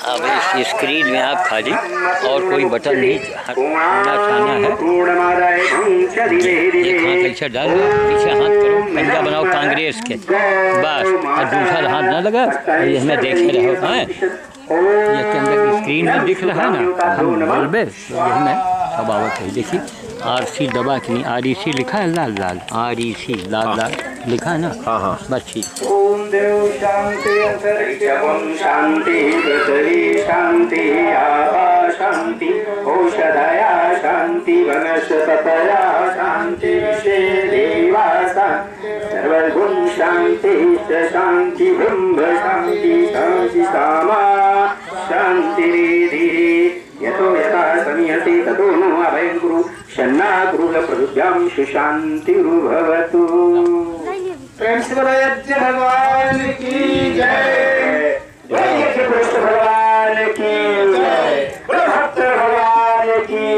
अब इस स्क्रीन में आप खाली और कोई बटन नहीं होना चाहना है। एक हाथ ऐसे डाल दो, पीछे हाथ करो, पंजा बनाओ कांग्रेस के, बस। और दूसरा हाथ ना लगा और ये हमें देखे रहो। हैं ये के अंदर की स्क्रीन में दिख रहा है ना, हम बोलबे तो यही में अब आवत है। देखिए RC दबा के नहीं, REC लिखा है लाल लाल, REC लाल लाल लिखा है ना। हाँ हाँ बस ठीक। ओम देव शांति अंतरिक्षम शांति पृथ्वी शांति आकाश शांति औषधया शांति वनस्पतया शांति देवा शांति सर्वगुण शांति शांति ब्रह्म शांति शांति सामा शांति यतो यथा संयते ततो नो अभयं गुरु शन्ना गुरुल प्रभुभ्यां सुशांतिर्भवतु। प्रेम से बोलो यज्ञ भगवान की जय, यज्ञ कृष्ण भगवान की जय, भक्त भगवान की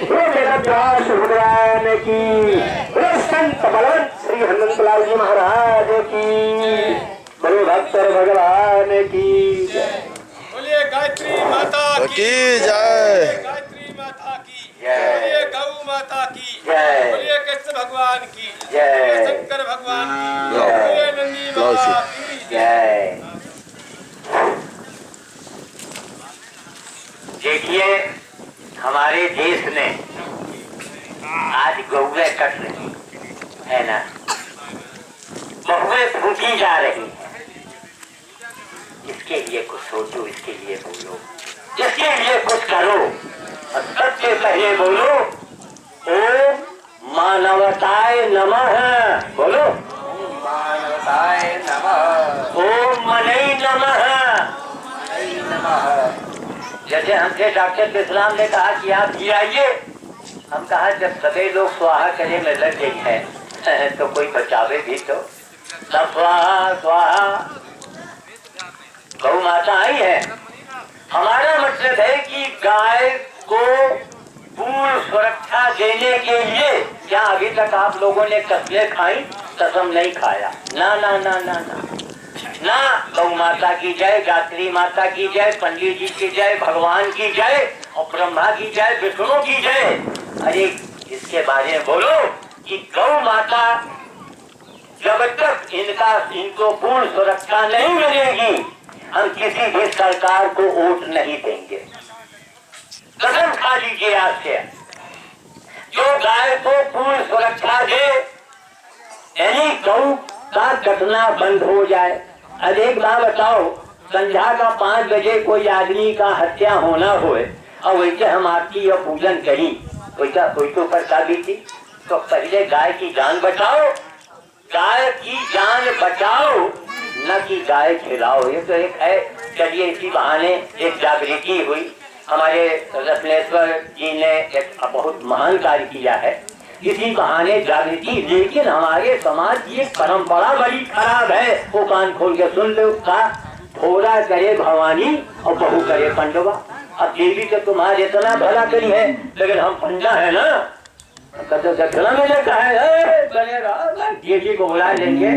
वेदव्यास भगवान की, संत बलवंत श्री हनुमंतलाल जी महाराज की, बड़े भक्त भगवान की जय। बोलिए गायत्री माता की जय, गायत्री माता की जय, बोलिए गौ माता की जय, बोलिए कृष्ण भगवान की जय, बोलिए शंकर भगवान की जय, बोलिए नंदी माता की जय। देखिए हमारे देश में आज गौएं कट रही है ना, बहुएं फूटी जा रही है। इसके लिए कुछ सोचो, इसके लिए बोलो, इसके लिए कुछ करो। और सबसे पहले बोलो ओम मानवताय नमः, बोलो मानवताय नमः, ओम मनई नमः, जैसे हमसे डॉक्टर इस्लाम ने कहा कि आप जी आइए, हम कहा जब सभी लोग स्वाहा करने में लग गई है तो कोई बचावे भी तो। सब स्वाहा स्वाहा, गौ माता आई है। हमारा मतलब है कि गाय को पूर्ण सुरक्षा देने के लिए, क्या अभी तक आप लोगों ने कसमें खाई? कसम नहीं खाया। ना ना ना ना ना ना। गौ माता की जय, गायत्री माता की जय, पंडित जी की जय, भगवान की जय और ब्रह्मा की जय, विष्णु की जय। अरे इसके बारे में बोलो कि गौ माता जब तक इनको पूर्ण सुरक्षा नहीं मिलेगी, हम किसी भी सरकार को वोट नहीं देंगे। कसम खा लीजिए आज से। जो गाय को पूर्ण सुरक्षा दे, यानी गौ का कटना बंद हो जाए। अब एक बात बताओ, संध्या का 5 बजे कोई आदमी का हत्या होना हो और वैसे हम आपकी यह पूजन करी, वैसा कोई तो प्रसादी थी, तो पहले गाय की जान बचाओ, गाय की जान बचाओ, न कि गाय खिलाओ। ये तो एक है। चलिए इसी बहाने एक जागृति हुई। हमारे रत्नेश्वर जी ने एक बहुत महान कार्य किया है, इसी बहाने जागृति। लेकिन हमारे समाज की एक परंपरा बड़ी खराब है, वो कान खोल के सुन लो। का थोड़ा करे भवानी और बहु करे पंडवा। अब देवी तो तुम्हारे इतना भला करी है, लेकिन हम पंडा है ना, दक्षिणा में लिखा है देवी को बुला लेंगे।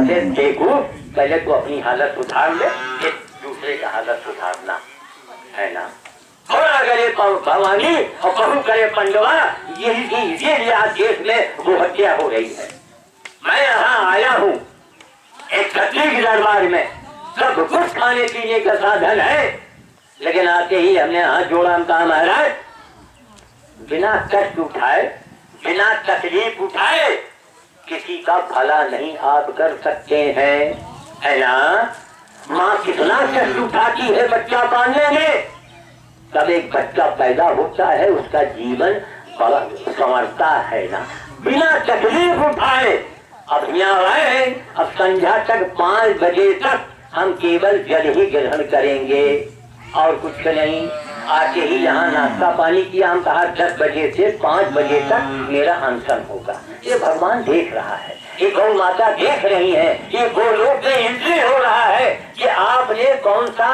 अरे देखो पहले तो अपनी हालत सुधार ले, एक दूसरे का हालत सुधारना है ना। थोड़ा करे भवानी और बहु करे पंडवा, यही आज देश में वो हत्या हो रही है। मैं यहाँ आया हूँ एक खतरे के दरबार में, सब कुछ खाने पीने का साधन है, लेकिन आते ही हमने हाथ जोड़ा। हम कहा महाराज बिना कष्ट उठाए, बिना तकलीफ उठाए किसी का भला नहीं आप कर सकते हैं, है ना। माँ कितना कष्ट उठाती है बच्चा पालने में। तब एक बच्चा पैदा होता है, उसका जीवन बड़ा संवरता है ना, बिना तकलीफ उठाए। अब यहाँ आए, अब संध्या तक 5 बजे तक हम केवल जल ही ग्रहण करेंगे और कुछ नहीं। आके ही यहाँ नाश्ता पानी किया। हम कहा 10 बजे से 5 बजे तक मेरा अनशन होगा। ये भगवान देख रहा है, ये गौ माता देख रही है, ये गोलोक में एंट्री हो रहा है कि आपने कौन सा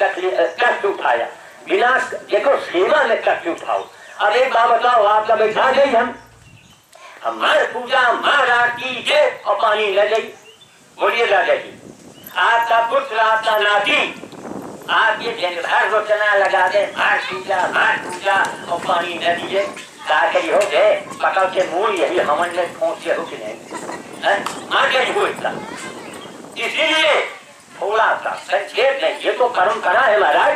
कष्ट उठाया। बिना देखो सेवा में कष्ट उठाओ। अब एक बात बताओ, आपका बैठा गई हम मार पूजा मार आरती जे और पानी न गई। बोलिए दादा जी, आपका पुत्र आपका नाती आप ये दिन भर रोचना लगा दे, मार पूजा और पानी न दीजिए, करी हो गए पकड़ के मूल यही हमन में पहुंचे हो कि नहीं, मार के नहीं इतना। इसीलिए थोड़ा सा संक्षेप नहीं, ये तो परंपरा है महाराज,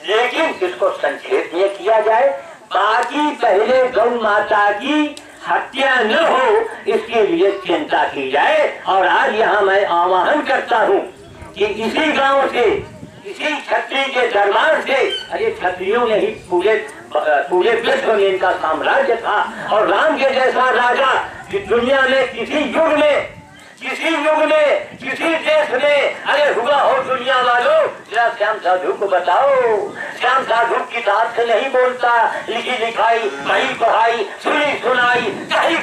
लेकिन इसको संक्षेप में किया जाए, बाकी पहले गौ माता की हत्या न हो इसके लिए चिंता की जाए। और आज यहाँ मैं आह्वान करता हूँ कि इसी गांव से, इसी क्षत्रिय के दरबार से, अरे क्षत्रियों ने ही पूरे विश्व में इनका साम्राज्य था, और राम के जैसा राजा कि दुनिया में किसी युग में, किसी देश में अरे हुआ हो दुनिया वालों, जरा श्याम साधु को बताओ। श्याम साधु किताब से नहीं बोलता, लिखी लिखाई पढ़ी पढ़ाई सुनी सुनाई कही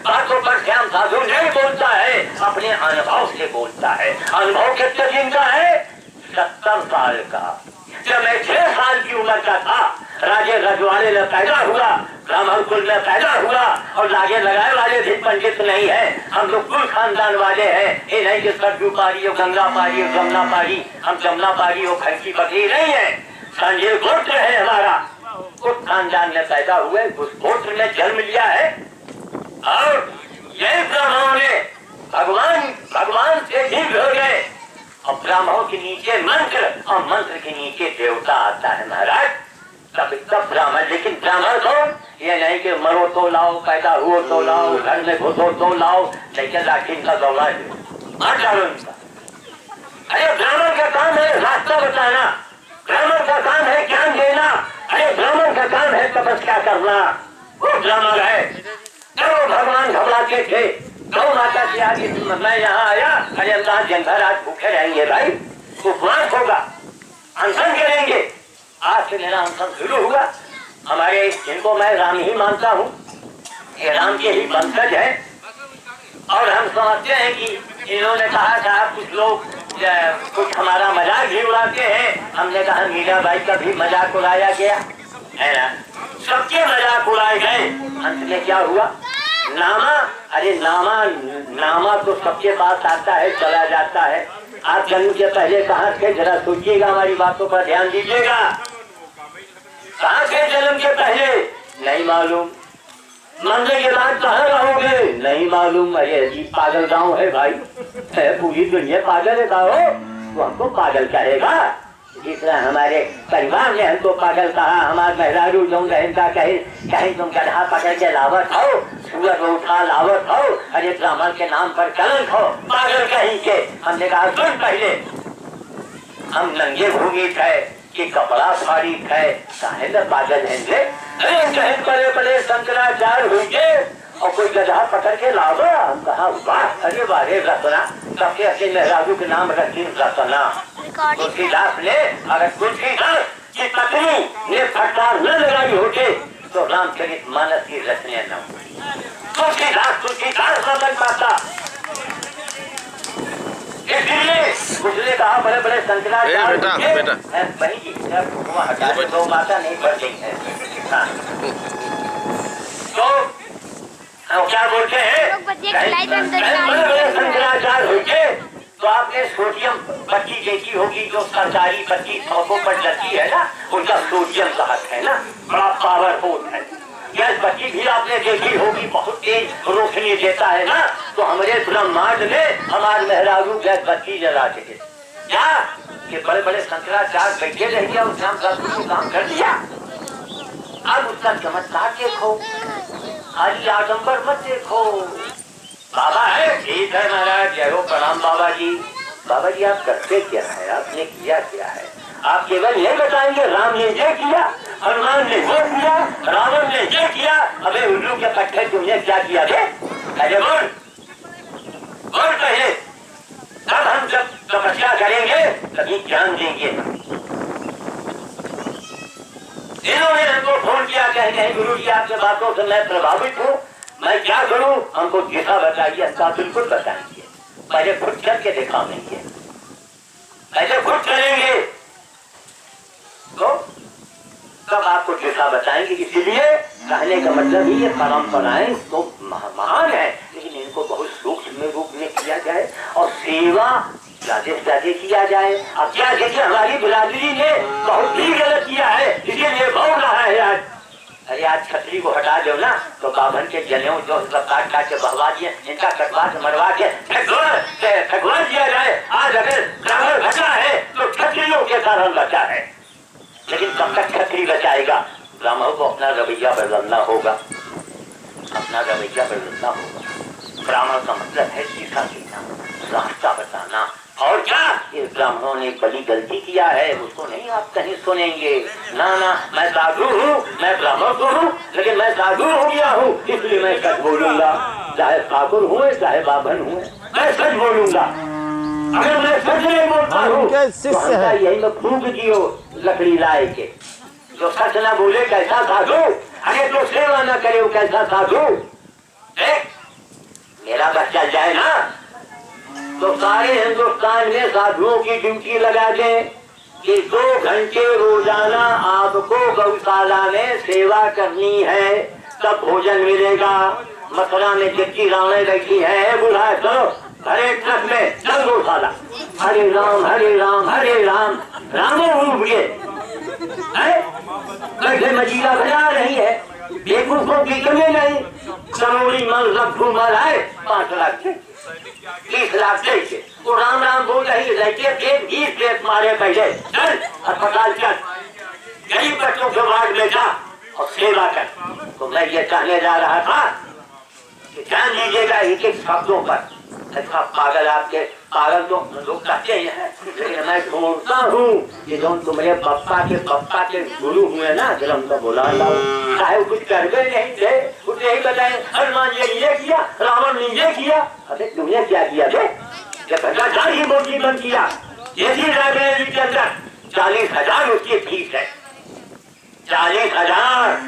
बातों पर श्याम साधु नहीं बोलता है, अपने अनुभव से बोलता है। अनुभव कितने दिन का है? 70 साल का। जब मैं 6 साल की उम्र का था, राजे रजवाड़े में पैदा हुआ, ब्राह्मण कुल में पैदा हुआ, और लागे लगाए वाले भी पंडित नहीं है, हम लोग कुल खानदान वाले हैं। ये नहीं कि सरजू पारी और गंगा पारी और जमुना पारी, हम जमुना पारी और खड़की बकरी नहीं है, संजय गोत्र है हमारा। उस खानदान में पैदा हुए, उस गोत्र में जन्म लिया है, और यही ब्राह्मणों ने भगवान से जीव हो गए। और ब्राह्मणों के नीचे मंत्र, और मंत्र के नीचे देवता आता है महाराज, तब ब्राह्मण। लेकिन ब्राह्मण कौन? ये नहीं कि मरो तो लाओ, पैदा हुओ तो लाओ, घर में घुसो तो लाओ, लेकिन लाठी का दौड़ा मार डालो इनका। अरे ब्राह्मण का काम है रास्ता बताना, ब्राह्मण का काम है ज्ञान देना, अरे ब्राह्मण का काम है तपस्या करना, वो ब्राह्मण है। तो भगवान घबराते थे, गौ माता की आगे मैं यहाँ आया, अरे अल्लाह दिन भर आज भूखे रहेंगे भाई, उपवास होगा, अनशन करेंगे। आज से मेरा अनशन शुरू हुआ। हमारे इनको मैं राम ही मानता हूँ, ये राम के ही वंशज है, और हम समझते हैं कि इन्होंने कहा था कुछ लोग कुछ हमारा मजाक भी उड़ाते हैं। हमने कहा मीराबाई का भी मजाक उड़ाया गया है ना, सबके मजाक उड़ाए गए। अंत में क्या हुआ? नामा, अरे नामा तो सबके पास आता है चला जाता है। आप जन्म के पहले कहाँ थे? जरा सोचिएगा, हमारी बातों पर ध्यान दीजिएगा। कहाँ थे जन्म के पहले? नहीं मालूम। मरने के बाद कहाँ रहोगे? नहीं मालूम। अरे जी पागल गाँव है भाई, है पूरी दुनिया पागल है गाँव, तो हमको पागल कहेगा। जिस तरह हमारे परिवार ने हमको पागल कहा, हमारे मेहरारू जो रहता कहीं तुम गधा पकड़ के लावत हो, सूरज उठा लावत हो, अरे ब्राह्मण के नाम पर कलंक हो, पागल कहीं के। हमने कहा सुन, पहले हम नंगे भूमि थे कि कपड़ा फाड़ी थे, काहे न पागल हैं? अरे कहीं बड़े बड़े शंकराचार्य हुए और कोई गधा पकड़ के लावा। हम कहा वाह, अरे वारे रतना, सबके अपने मेहरारू के नाम रखी रतना। तुलसीदास ने, अगर तुलसीदास की पत्नी ने फटकार न लगाई होती तो रामचरित मानस की रचना न हो। तुलसीदास न बन पाता। इसलिए उसने कहा बड़े बड़े शंकराचार्य दो माता नहीं बढ़ गई है। तो क्या बोलते हैं? शंकराचार्य होंगे तो आपने सोडियम बत्ती देखी होगी, जो सरकारी बत्ती सड़कों पर लगती है ना, उनका सोडियम कहत है ना, बड़ा पावरफुल है। यह बत्ती भी आपने देखी होगी, बहुत तेज रोशनी देता है ना। तो हमारे ब्रह्मांड में हमारे मेहरारू गैस बत्ती जलाते थे क्या कि बड़े बड़े शंकराचार्य बैठे रह गया, उस काम काम कर दिया। अब उसका चमत्कार देखो, खाली आडम्बर मत देखो। बाबा है, ठीक है महाराज, जय हो, प्रणाम बाबा जी। बाबा जी आप करते क्या है, आपने किया क्या है? आप केवल ये बताएंगे राम ने ये किया, हनुमान ने वो किया, रावण ने ये किया। अबे उल्लू के पट्टे तुमने क्या किया थे? अरे बोल पहले, तब हम जब तपस्या करेंगे तभी ज्ञान देंगे। इन्होंने हमको फोन किया, कहे गुरु जी आपके बातों से मैं प्रभावित हूँ, मैं क्या करूं? हमको दिशा बताइए। अच्छा बिल्कुल बताएंगे, पहले खुद करके दिखाएंगे, पहले खुद करेंगे तो तब आपको दिशा बताएंगे। इसीलिए कहने का मतलब ही ये परंपराएं तो महान है, लेकिन इनको बहुत सूक्ष्म रूप में किया जाए और सेवा ज्यादा से ज्यादा किया जाए। अब क्या देखिए हमारी बिरादरी ने बहुत ही गलत किया है, इसीलिए बोल रहा है आज। अरे आज छतरी को हटा दो ना तो बाभन के जनेऊ जो काट काट के बहवा दिए, इनका कटवा के मरवा के ठगवा दिया जाए। आज अगर ब्राह्मण बचा है तो छतरियों के कारण बचा है, लेकिन कब तक छतरी बचाएगा? ब्राह्मण को अपना रवैया बदलना होगा, अपना रवैया बदलना होगा। ब्राह्मण का मतलब है सीखा सीखना, रास्ता बताना। और क्या इस ब्राह्मणों ने बड़ी गलती किया है, उसको नहीं आप कहीं सुनेंगे। ना ना, मैं साधु हूँ, मैं ब्राह्मण तो हूँ, लेकिन मैं साधु हो गया हूँ, इसलिए मैं सच बोलूंगा। चाहे ठाकुर हुए चाहे बाभन हुए, मैं सच बोलूंगा। अगर मैं सच नहीं बोलता हूँ तो यही मैं फूंक दियो लकड़ी लाए के। जो सच ना बोले कैसा साधु, अरे जो सेवा न करे वो कैसा साधु। मेरा बस चल जाए ना तो सारे हिंदुस्तान में साधुओं की ड्यूटी लगा दें कि 2 घंटे रोजाना आपको गौशाला में सेवा करनी है, तब भोजन मिलेगा। मथुरा में जितनी रावण बैठी है बुला चलो हरे ट्रक में चल गौशाला। हरे राम हरे राम हरे राम, रामो रूप के कैसे मजीरा बजा रही है, बेवकूफों की कमी नहीं। करोड़ी मन रखू मराए 5 लाख 30 लाख से वो राम राम बोल रही लड़के के 20 पेट मारे पहले। चल अस्पताल चल, गरीब बच्चों के वार्ड में जा और सेवा कर। तो मैं ये कहने जा रहा था कि ध्यान दीजिएगा एक एक शब्दों पर। अच्छा पागल, आपके पागल तो लोग कहते हैं, लेकिन मैं ढूंढता हूँ कि जो तुम्हारे पप्पा के गुरु हुए ना, जब हमको बुला लाओ। चाहे कुछ कर गए नहीं थे, कुछ यही बताए हनुमान जी ने ये किया, रावण ने ये किया। अरे तुमने क्या किया थे? जब भ्रष्टाचार ही मोदी बंद किया, यही लाइब्रेरी के अंदर 40,000 उसकी फीस है। 40,000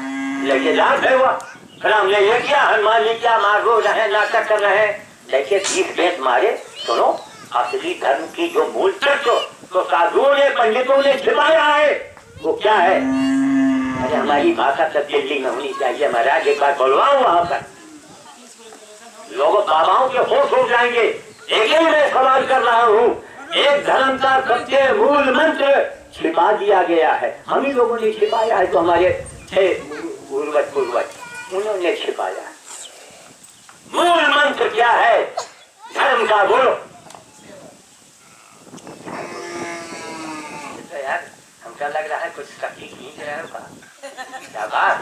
लेके जा हुआ। राम ने ये किया, हनुमान ने क्या, मारो रहे नाटक कर रहे। देखिए 20 पेट मारे। सुनो, असली धर्म की जो मूल तत्व तो साधुओं ने पंडितों ने छिपाया है, वो क्या है? अरे हमारी भाषा सब दिल्ली में होनी चाहिए महाराज, एक बार बोलवाऊं वहां पर लोग बाबाओं के होश हो जाएंगे। एक ही मैं सवाल कर रहा हूँ, एक धर्म का सबसे मूल मंत्र छिपा दिया गया है, हम ही लोगों ने छिपाया है। तो हमारे थे पूर्वज उन्होंने छिपाया। मूल मंत्र क्या है धर्म का? बोलो। तो यार हमको लग रहा है कुछ तकलीफ खींच रहे हो। क्या बात,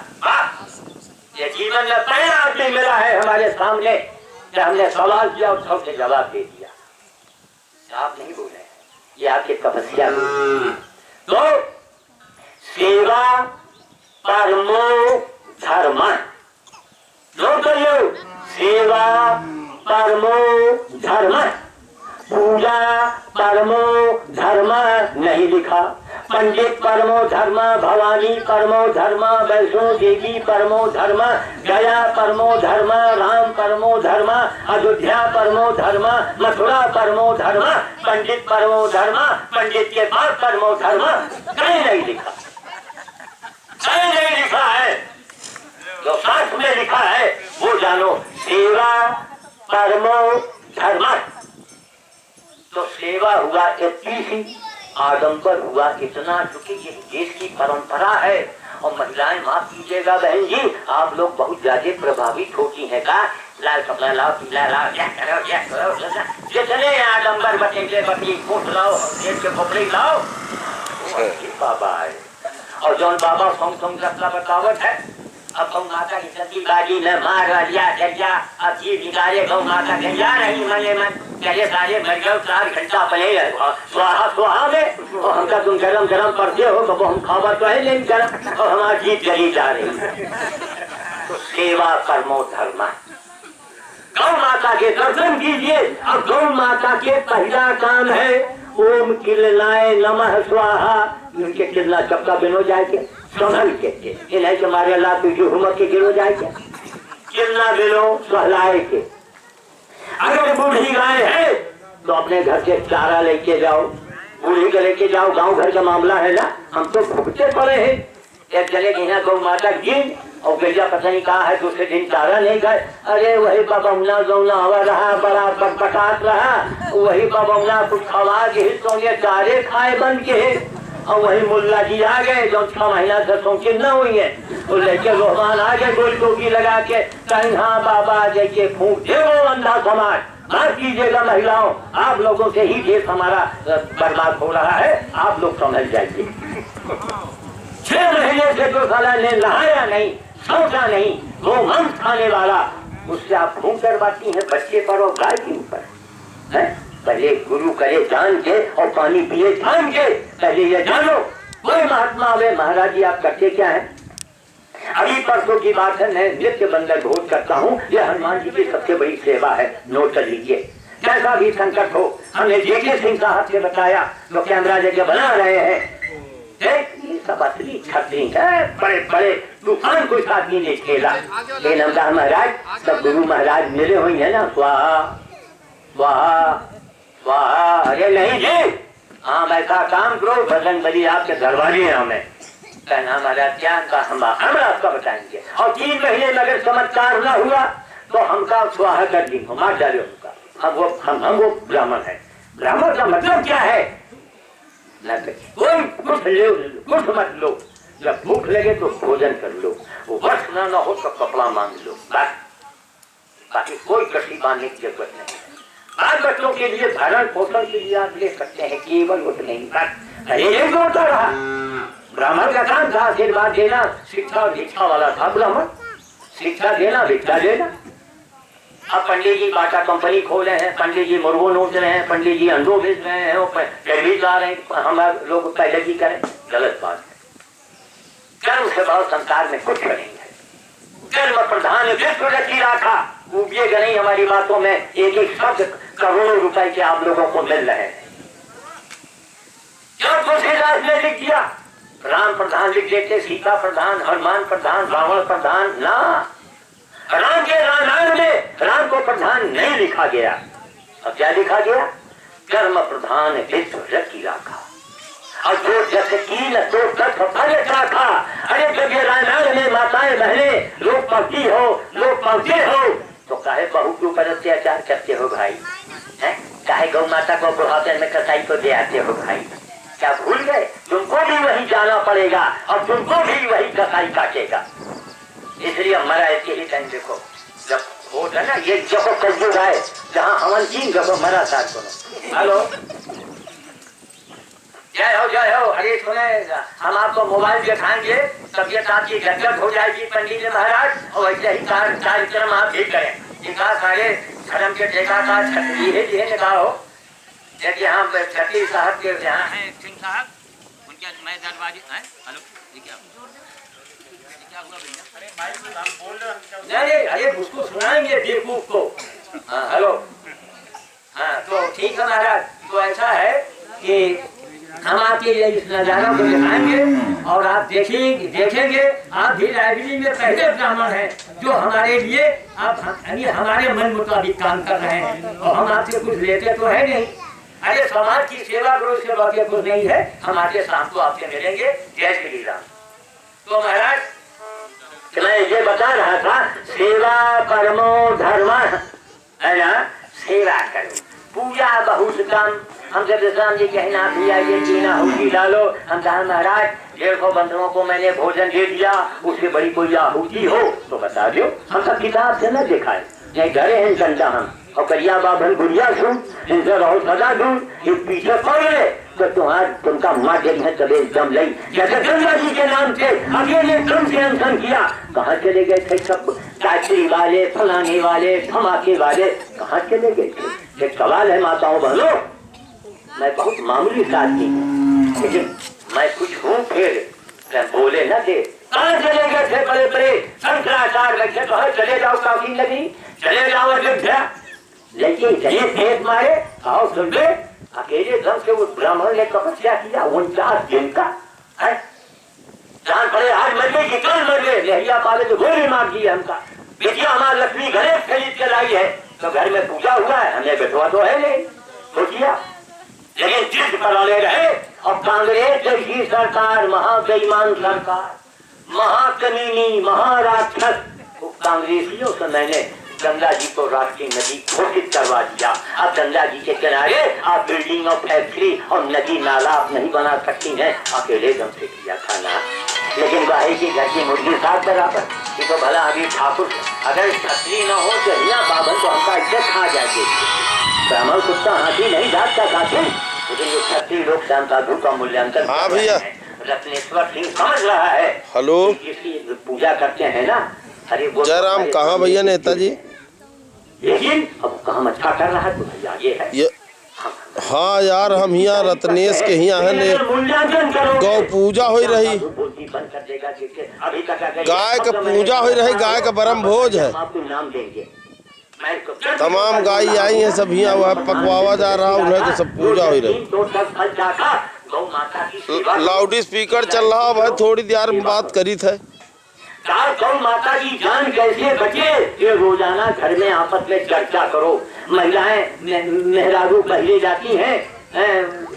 ये जीवन में पहला आदमी मिला है हमारे सामने कि हमने सवाल किया और सबसे जवाब दे दिया। आप नहीं बोले, ये आपकी तपस्या। तो सेवा परमो धर्म, लो करियो, सेवा परमो धर्म, पूजा परमो धर्म नहीं लिखा। पंडित परमो धर्म, भवानी परमो धर्म, वैष्णो देवी परमो धर्म, गया परमो धर्म, राम परमो धर्म, अयोध्या परमो धर्म, मथुरा परमो धर्म, पंडित परमो धर्म, पंडित के बाद परमो धर्म कहीं नहीं लिखा, कहीं नहीं लिखा है। जो शास्त्र में लिखा है वो जानो, सेवा परमो धर्म। तो सेवा हुआ इतनी, आडंबर हुआ इतना, क्योंकि ये देश की परंपरा है। और महिलाएं, माफ कीजिएगा बहन जी, आप लोग बहुत ज्यादा प्रभावित होती हैं का, लाल कपड़ा लाओ, पीला लाओ, क्या करो क्या करो, जितने आडंबर बचेंगे, बकरी फूट लाओ, जेब के कपड़े लाओ, बाबा है। और जौन बाबा सॉन्ग रखना बतावट है, अब गौ माता की सती बाजी में मार लिया गया, अब ये बिगाड़े गौ माता गया नहीं मने मन, चले सारे मर गए 4 घंटा पहले स्वाहा स्वाहा में। और हमका तुम गरम गरम पड़ते हो तो हम खावा तो है नहीं गरम, और हमारी जीत चली जा रही। तो सेवा परमो धर्म, गौ माता के दर्शन कीजिए। अब गौ माता के पहला काम है ओम किलनाय नमः स्वाहा, उनके किलना चपका बिनो जाएंगे, संभल के इन्हें हमारे अल्लाह तुझे हुमक के गिरो जाएंगे, किलना बिनो सहलाए के। अगर बूढ़ी गाय है तो अपने घर से चारा लेके जाओ, बूढ़ी को लेके जाओ, गांव घर का मामला है ना, हम तो भुगते पड़े हैं। एक जने की यहाँ गौ माता गिन और गैया पता नहीं कहा है, दूसरे दिन चारा नहीं खाए। अरे वही बबौना जौना हवा रहा, बड़ा बकबकात रहा, वही बबौना कुछ खवा के तो चारे खाए बन के, और वही मुल्ला जी आ गए जो 6 महीना से सोचे न हुई है, वो लेके रोहमान आ गए गोल टोपी लगा के, कहीं हाँ बाबा देखिए फूंक दे वो अंधा समाज, माफ कीजिएगा महिलाओं, आप लोगों से ही देश हमारा बर्बाद हो रहा है, आप लोग समझ जाइए। 6 महीने से जो साला ने नहाया नहीं, सोचा नहीं, वो मांस खाने वाला, उससे आप खून करवाती हैं बच्चे पर और गाय के ऊपर है। पहले गुरु करे जान के और पानी पिए जान के, पहले ये जानो कोई महात्मा आवे, महाराज जी आप करते क्या है। अभी परसों की बात है, मैं नित्य बंदर भोज करता हूँ, यह हनुमान जी की सबसे बड़ी सेवा है, नोट कर लीजिए। कैसा भी संकट हो, हमने जेके सिंह साहब से बताया तो कैमरा लेके बना रहे हैं, ये सब असली छतरी है, बड़े बड़े तूफान कोई आदमी ने खेला। ये नमदा महाराज सब गुरु महाराज मिले हुई है ना, स्वाहा स्वाहा स्वाहा। अरे नहीं जी, हाँ ऐसा काम करो, भजन बली आपके दरबारी है, हमें कहना हमारा क्या का हम आपका बताएंगे। और 3 महीने में अगर चमत्कार न हुआ तो हमका स्वाहा कर दी, मार डाले उनका। हम वो ब्राह्मण है, ब्राह्मण का मतलब क्या है, कोई कुछ ले कुछ मत लो, जब भूख लगे तो भोजन कर लो, वो वस्त्र न हो तो कपड़ा मांग लो, बस, बाकी कोई कटी बांधने की जरूरत नहीं। बाल बच्चों के लिए भरण पोषण के लिए आप ले सकते हैं, केवल उतने ही बस। यही होता रहा, ब्राह्मण का काम था आशीर्वाद देना, शिक्षा और भिक्षा वाला था ब्राह्मण, शिक्षा देना भिक्षा देना। अब पंडित जी बाटा कंपनी खोले हैं, पंडित जी मुर्गो नोच रहे हैं, पंडित जी अंडो बेच रहे हैं, टेलीविजन ला रहे हैं, हम लोग पहले की करें, गलत बात है। कर्म से बहुत संसार में कुछ नहीं है, कर्म प्रधान विश्व रची रखा, उबिएगा नहीं हमारी बातों में, एक एक शब्द करोड़ों रुपए के आप लोगों को मिल रहे हैं। जब तुलसीदास ने लिख दिया, राम प्रधान लिख देते, सीता प्रधान, हनुमान प्रधान, रावण प्रधान, ना, राम के रामायण में राम को प्रधान नहीं लिखा गया। अब क्या लिखा गया, कर्म प्रधान विश्व रची रखा, और जो जस की न तो तत्व फलत रखा। अरे जब ये रामायण में माताएं बहने लोग पहुंची हो, लोग पहुंचे हो, तो काहे बहू के ऊपर अत्याचार करते हो भाई, है काहे गौ माता को बुढ़ापे में कसाई को दे आते हो भाई, क्या भूल गए, तुमको भी वही जाना पड़ेगा और तुमको भी वही कसाई काटेगा। इसलिए हमारा ऐसे ही टाइम देखो, जब होता ना ये जगह कलयुग है, जहाँ हवन जी जगह मरा साथ सुनो। हेलो, जय हो, अरे सुने, हम आपको मोबाइल दिखाएंगे, तबियत आपकी गदगद हो जाएगी पंडित जी महाराज, और वैसे ही कार्यक्रम आप भी करें, जिनका सारे धर्म के देखा था ये निकाह हो। देखिए हम छठी साहब के यहाँ हैं सिंह साहब, उनके मैं दरबारी हैं। हेलो, क्या हुआ भैया? अरे भाई हम बोल रहे हैं, अरे उसको सुनाएंगे बेवकूफ को। हाँ हेलो, हाँ तो ठीक है महाराज, तो ऐसा है कि हम आपके लिए इस नजारा को दिखाएंगे और आप देखेंगे आप भी लाइब्रेरी में पहले ब्राह्मण हैं जो हमारे लिए आप हमारे मन मुताबिक काम कर रहे हैं, और हम आपसे कुछ लेते तो है नहीं। अरे समाज की सेवा करो, सेवा के कुछ नहीं है, हम आके शाम को आपसे मिलेंगे। जय श्री राम। तो महाराज मैं ये बता रहा था, सेवा परमो धर्म है ना, सेवा करो, पूजा बहुत कम। हमसे विश्राम जी कहना भी आइए, जीना होगी डालो। हम कहा महाराज 150 बंधुओं को मैंने भोजन दे दिया, उससे बड़ी कोई आहुति हो तो बता दो, हम सब किताब से न दिखाए, नहीं डरे हैं जनता हम, और करिया बाबन गुड़िया सुन, इनसे रहो सदा दूर, इस पीछे पड़ गए तो तुमका माँ जब है तबे दम लई। जैसे गंगा जी के नाम से अकेले तुम से अनशन किया, कहाँ चले गए थे सब टाइटरी वाले, फलाने वाले, धमाके वाले, कहाँ चले गए थे। एक सवाल है माताओं बहनों, मैं बहुत मामूली साथी हूँ, लेकिन मैं कुछ हूँ, फिर बोले न थे, कहाँ चले गए थे बड़े बड़े शंकराचार्य बैठे, कहाँ चले जाओ काफी नगरी, चले जाओ अयोध्या, लेकिन चलिए फेंक मारे, आओ सुन ले, अकेले दम से उस ब्राह्मण ने तपस्या किया 49 दिन का है, जान पड़े आज मर गई कि कल मर गए, लहिया पाले तो गोली मार दी हमका, बेटिया हमारा लक्ष्मी गणेश खरीद के लाई है, तो घर में पूजा हुआ है, हमने बैठवा तो है नहीं, सोचिया, लेकिन जिद पर वाले रहे। और कांग्रेस जैसी सरकार, महाबेईमान सरकार, महाकमीनी, महाराक्षस कांग्रेसियों से मैंने गंगा जी को राष्ट्रीय नदी घोषित करवा दिया। अब गंगा जी के किनारे आप बिल्डिंग और फैक्ट्री और नदी नाला आप नहीं बना सकती हैं। अकेले दम से किया था ना, लेकिन भाई की घर की मुर्गी साथ बराबर। ये तो भला अभी ठाकुर अगर छतरी न हो तो यहाँ बाबन को हमका इज्जत खा जाएगी। ब्राह्मण कुत्ता हाथी नहीं जाता साथी, लेकिन ये छतरी लोग श्याम साधु का मूल्यांकन। हाँ भैया, रत्नेश्वर सिंह समझ रहा है। हेलो, जिसकी पूजा करते हैं ना, अरे वो जयराम कहाँ भैया नेताजी? लेकिन अब काम अच्छा कर रहा है तो भैया ये है ये हाँ यार, हम यहाँ रत्नेश के यहाँ है ने गौ पूजा हो रही, गाय का पूजा हो रही, गाय का ब्रह्म भोज है। नाम देंगे, तमाम गाय आई हैं सब यहाँ, वह पकवावा जा रहा उन्हें तो सब पूजा हो रही। लाउड स्पीकर चल रहा भाई, थोड़ी देर में बात करी थे। गौ माता की जान कैसे बचे ये रोजाना घर में आपस में चर्चा करो। महिलाएं मेहरारू पहले जाती हैं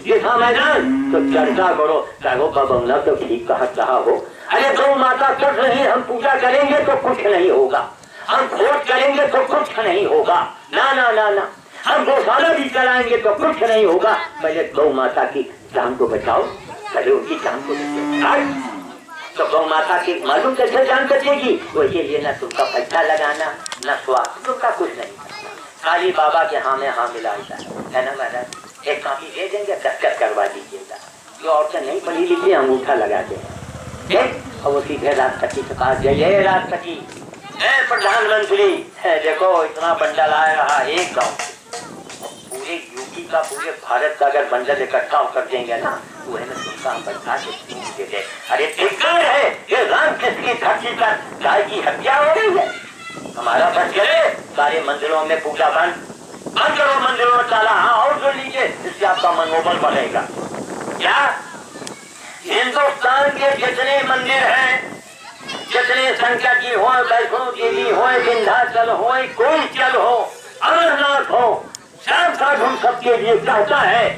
जैसा मैदान तो चर्चा करो, चाहो का बंगला तो ठीक कहा रहा हो। अरे गौ माता कुछ नहीं, हम पूजा करेंगे तो कुछ नहीं होगा, हम खोज करेंगे तो कुछ नहीं होगा, ना ना ना ना, हम गौशाला भी चलाएंगे तो कुछ नहीं होगा। पहले गौ माता की जान को बचाओ, पहले उनकी जान को बचाओ। तो गौ माता की मालूम कैसे जान बचेगी? वही लिए न तुमका पैसा लगाना न स्वास्थ्य तुमका कुछ नहीं करना। काली बाबा के हाँ में हाँ मिलाएगा है ना महाराज, एक काफी दे देंगे, दस्तखत करवा दीजिएगा। जो औरतें नहीं पढ़ी लिखी अंगूठा लगा दें और वो सीधे राष्ट्रपति के पास जाइए, राष्ट्रपति प्रधानमंत्री देखो इतना बंडल आ रहा एक गाँव से, पूरे यूपी का पूरे भारत का अगर बंडल इकट्ठा कर देंगे ना तो है ना तुमका हम बता के दे। अरे धिक्कार है, ये राम कृष्ण की धरती पर गाय की हत्या हो रही है। हमारा बच गए, सारे मंदिरों में पूजा बंद करो, मंदिरों में ताला हाँ और जो लीजिए, इससे आपका मनोबल बढ़ेगा। क्या हिंदुस्तान के जितने मंदिर हैं, जितने संख्या की हो, वैष्णो देवी हो, विंध्याचल हो, कोई चल हो, अमरनाथ हो, श्याम साधु सबके लिए चाहता है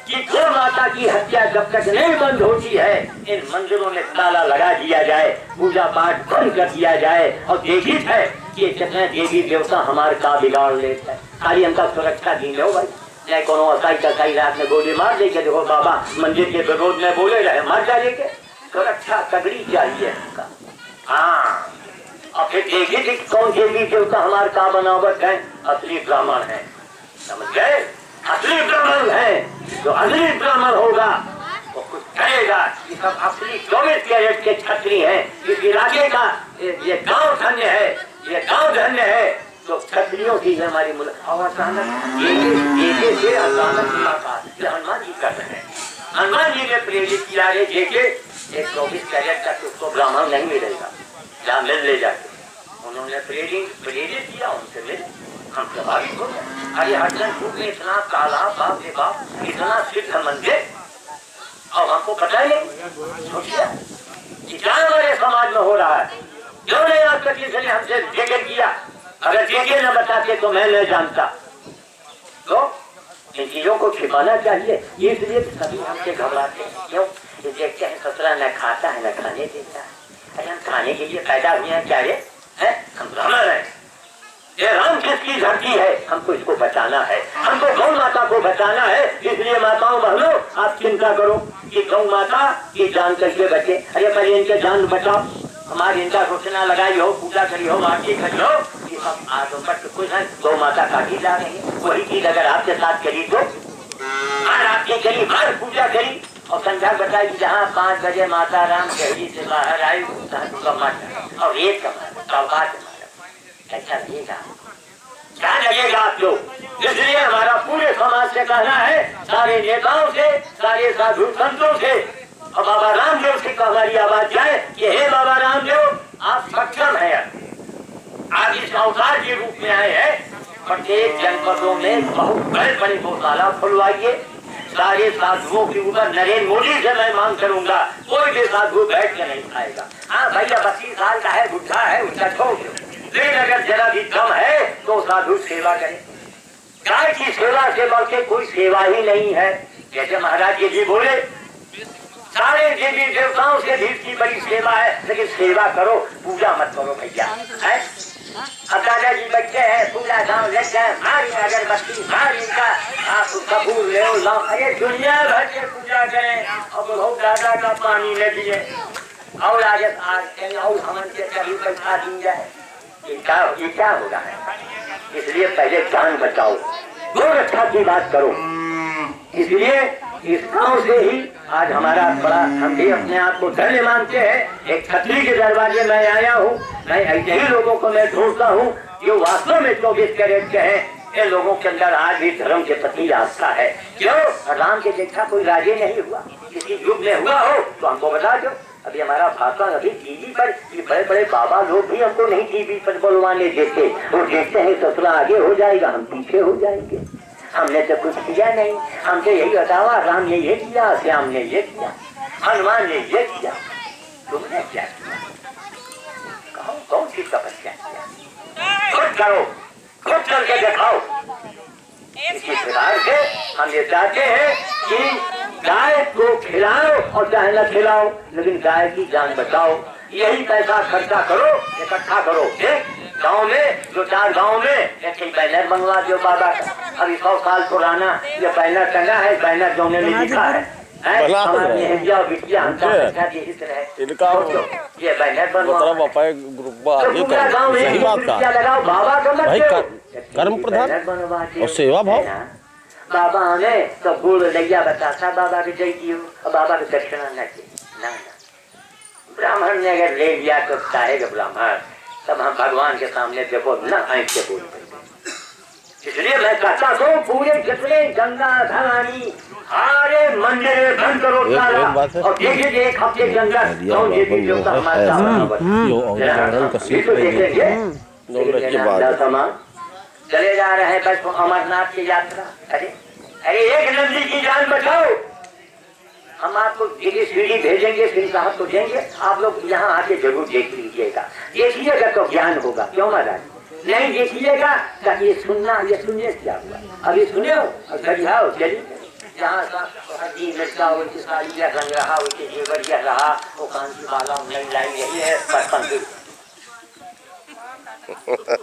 कि गौ माता की हत्या जब तक नहीं बंद होती है इन मंदिरों में ताला लगा दिया जाए, पूजा पाठ बंद कर दिया जाए। और देखित है कि कितने देवी देवता हमारे का बिगाड़ लेते हैं, खाली हमका सुरक्षा दी लो भाई। चाहे कोनो असाई कसाई रात में गोली मार देके देखो बाबा मंदिर के विरोध में बोले रहे, मार डालेंगे। सुरक्षा तगड़ी चाहिए हमका। हाँ, और फिर देखिए कौन देवी देवता हमारे का बनावट है, असली ब्राह्मण है, समझ गए? असली ब्राह्मण है, जो असली ब्राह्मण होगा वो कुछ कहेगा कि सब असली 24 कैरेट के छत्री हैं। इस इलाके का ये गांव धन्य है, ये गांव धन्य है। तो छत्रियों की हमारी और अचानक ये अचानक मुलाकात हनुमान जी कर रहे हैं। हनुमान जी ने प्रेरित किया है, देखे एक 24 कैरेट तक उसको ब्राह्मण नहीं मिलेगा, जहाँ मिल ले जाके उन्होंने प्रेरित किया, उनसे मिल हम प्रभावित हो गए। अरे अर्जनपुर में इतना काला बाप रे बाप, इतना सिद्ध मंदिर और हमको पता ही नहीं क्या हमारे समाज में हो रहा है। क्यों नहीं आज तक किसी ने हमसे जिक्र किया? अगर जिक्र न बताते तो मैं नहीं जानता। तो इन चीजों को छिपाना चाहिए, इसलिए सभी हमसे घबराते हैं। क्यों? देखते हैं ससुरा न खाता है न खाने देता है। अरे हम खाने के लिए पैदा हुए हैं क्या रे? हम ब्राह्मण हैं, ये राम किसकी धरती है, हमको इसको बचाना है, हमको गौ माता को बचाना है। इसलिए माताओं बहनों आप चिंता करो कि गौ माता की जान कैसे बचे। अरे पहले इनके जान बचाओ, हमारी इनका घोषणा लगाई हो, पूजा करी हो, आरती करी हो, ये सब आज कुछ है। गौ माता काटी जा रही है, वही चीज अगर आपके साथ करी तो हर आरती करी, हर पूजा करी और संध्या बताई कि जहाँ 5 बजे माता राम शहरी से बाहर आई और एक कमा कैसा लगेगा? क्या लगेगा आपको? इसलिए हमारा पूरे समाज से कहना है, सारे नेताओं से, सारे साधु संतों से और बाबा रामदेव से हमारी आवाज जाए कि हे बाबा रामदेव, आप सक्षम है, आप इस अवतार के रूप में आए हैं। प्रत्येक जनपदों में बहुत बड़े बड़े गौशाला खुलवाइए। सारे साधुओं के ऊपर नरेंद्र मोदी से मैं मांग करूंगा, कोई भी साधु बैठ के नहीं खाएगा। हाँ भैया 32 साल का है, बुढ़ा है, उसका छोड़, लेकिन अगर जरा भी कम है तो साधु सेवा करे। गाय की सेवा से बढ़ के कोई सेवा ही नहीं है। जैसे महाराज जी बोले सारे देवी देवताओं से भी की बड़ी सेवा है, लेकिन सेवा करो, पूजा मत करो भैया। है अब दादाजी बच्चे हैं, पूजा गाँव लग जाए, मारी अगरबत्ती, मारी का आप कपूर ले लाओ, अरे दुनिया भर के पूजा करें, अब बहुत दादा का पानी ले दिए और आगे और हमन के कभी पैसा दी जाए, ये क्या हो रहा है? इसलिए पहले जान बचाओ, गौ रक्षा की बात करो। इसलिए इस गांव से ही आज हमारा बड़ा, हम भी अपने आप को धन्य मानते हैं। एक छतरी के दरवाजे में आया हूँ, मैं ऐसे ही लोगों को मैं ढूंढता हूँ जो वास्तव में 24 कैरेट के हैं। इन लोगों के अंदर आज भी धर्म के प्रति आस्था है। क्यों? राम के देखा कोई राजे नहीं हुआ, किसी युग में हुआ हो तो हमको बता दो। अभी हमारा भाषण अभी टीवी पर, ये बड़े बड़े बाबा लोग भी हमको नहीं टीवी पर बोलवाने देते। वो देखते हैं ससुरा आगे हो जाएगा, हम पीछे हो जाएंगे। हमने तो कुछ किया नहीं, हमसे यही बतावा, राम ने ये किया, श्याम ने ये किया, हनुमान ने ये किया, तुमने क्या किया? कहो कौन सी तपस्या किया? खुद करो, खुद करके दिखाओ। इसी प्रकार से हम ये चाहते हैं कि गाय को खिलाओ और चाहे न खिलाओ, लेकिन गाय की जान बचाओ। यही पैसा खर्चा करो, इकट्ठा करो। गांव में जो 4 गांव में एक बैनर बनवा दो बाबा का, अभी 100 साल पुराना ये बैनर टंगा है। बैनर जो ने लिखा है ये बैनर बनवाओ, बाबा का कर्म प्रधान और सेवा भाव। बाबा हमें तो गुड़ लैया बताता, बाबा की जय की और बाबा की दक्षिणा न की ना। ब्राह्मण ने अगर ले लिया तो चाहेगा ब्राह्मण, तब हम भगवान के सामने देखो न आंख से बोल पाएंगे। इसलिए मैं कहता हूँ पूरे जितने गंगा भवानी सारे मंदिर बंद करो सारा, और देखिए एक हफ्ते के अंदर चले जा रहे हैं बस अमरनाथ की यात्रा। अरे एक नदी की जान बचाओ। हम आपको सीढ़ी भेजेंगे, श्री साहब को देंगे, आप लोग यहाँ आके जरूर देख लीजिएगा। देखिएगा तो ज्ञान होगा। क्यों महाराज? नहीं देखिएगा तो ये सुनना, ये सुनिए क्या हुआ, अभी सुने हो और खड़ियाओ चलिए। जहाँ रंग रहा, उसके जेवर यह रहा, वो कान की बाला नहीं लाई रही है पर।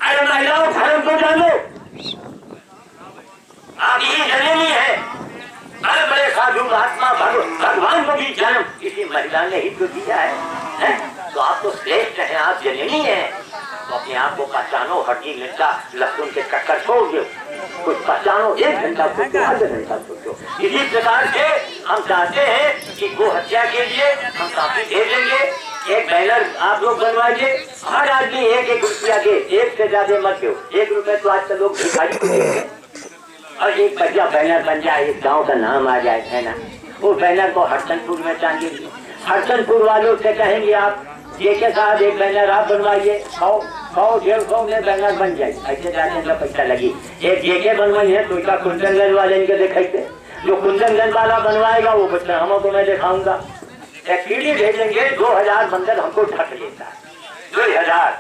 अरे महिलाओं धर्म को जानो, आप ये जननी है। बड़े बड़े साधु महात्मा भगवान को भी जन्म किसी महिला ने ही तो दिया है? तो आप तो श्रेष्ठ हैं, आप जननी हैं। तो अपने आप को पहचानो, हड्डी मिर्चा लहसुन के चक्कर छोड़ दो, कुछ पहचानो। 1 घंटा सोचो, आधा घंटा सोचो। इसी प्रकार से हम चाहते हैं कि गो हत्या के लिए हम काफी भेजेंगे। एक बैनर आप लोग बनवाइए, हर आदमी 1-1 रुपया के, 1 से ज्यादा मत दो। 1 रुपए तो आज तक लोग भिखारी को देंगे, और एक बढ़िया बैनर बन जाए, एक गांव का नाम आ जाए, है ना। वो बैनर को हरसनपुर में टांगिए। हरसनपुर वालों से कहेंगे आप के साथ एक बैनर आप बनवाइए, 100-150 में बैनर बन जाए। ऐसे जाने का पैसा लगी। एक जेके बनवाई है तो कुंदनगंज वाले इनके दिखाते, जो कुंदनगंज वाला बनवाएगा वो बच्चा हमको मैं दिखाऊंगा। एक पीढ़ी भेजेंगे, 2000 बंदर हमको ढक लेता है, 2000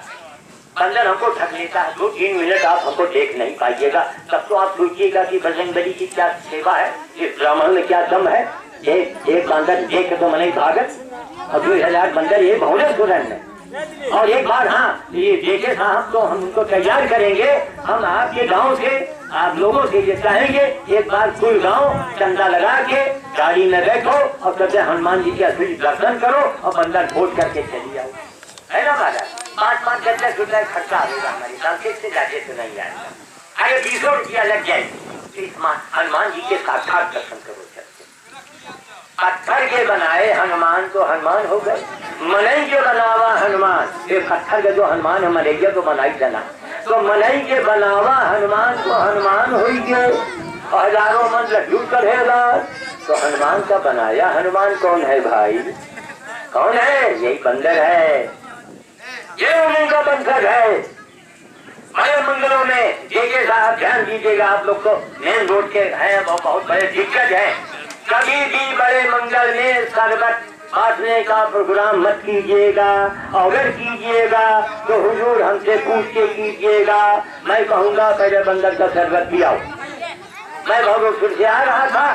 बंदर हमको ढक लेता है। 2-3 मिनट आप हमको देख नहीं पाइएगा, तब तो आप सोचिएगा कि बजरंगबली की क्या सेवा है, इस ब्राह्मण में क्या दम है। एक बंदर देख तो मने भागत, और 2000 बंदर ये भौले सुरन है। और एक बार हाँ ये देखे साहब तो हम उनको तैयार करेंगे। हम आपके गांव से आप लोगों से ये चाहेंगे, एक बार कुल गांव चंदा लगा के गाड़ी में बैठो और कभी हनुमान जी के असली दर्शन करो और बंदर भोज करके चली आओ, है ना महाराज। 5-5 10-10 रुपए खर्चा होगा हमारे साथ, से जाके तो नहीं आएगा। अरे 20 रुपया लग जाए, हनुमान जी के साक्षात दर्शन करो। पत्थर के बनाए हनुमान तो हनुमान हो गए, मनई के बनावा हनुमान। ये पत्थर के जो हनुमान है मलैया तो बनाई देना, तो मनई के बनावा हनुमान तो हनुमान हो गए। हजारों मन लड्डू चढ़ेगा तो हनुमान का बनाया हनुमान कौन है भाई? कौन है? यही बंदर है, ये उन्हीं का बंदर है। बड़े मंदिरों में देखिए साहब, ध्यान दीजिएगा आप लोग को, मेन रोड के हैं बहुत बड़े दिक्कत है। कभी भी बड़े मंगल में शरबत बांटने का प्रोग्राम मत कीजिएगा। अगर कीजिएगा तो हुजूर हमसे पूछ के कीजिएगा। मैं कहूँगा पहले बंदर का शरबत पियाओ। मैं भगवान से आ रहा था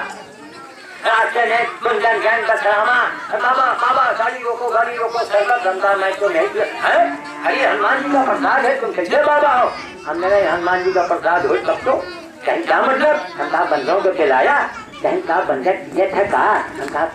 रास्ते में कुंदन गैंग दशरामा, बाबा बाबा गाड़ी रोको सर का धंधा मैं तो नहीं है। अरे हनुमान जी का प्रसाद है, तुम कैसे बाबा हो? हमने कहा हनुमान जी का प्रसाद हो तब तो। कहीं क्या मतलब? हम कहा बंदों को खिलाया। कहीं कहा बंदर पिए थे, कहा हम कहा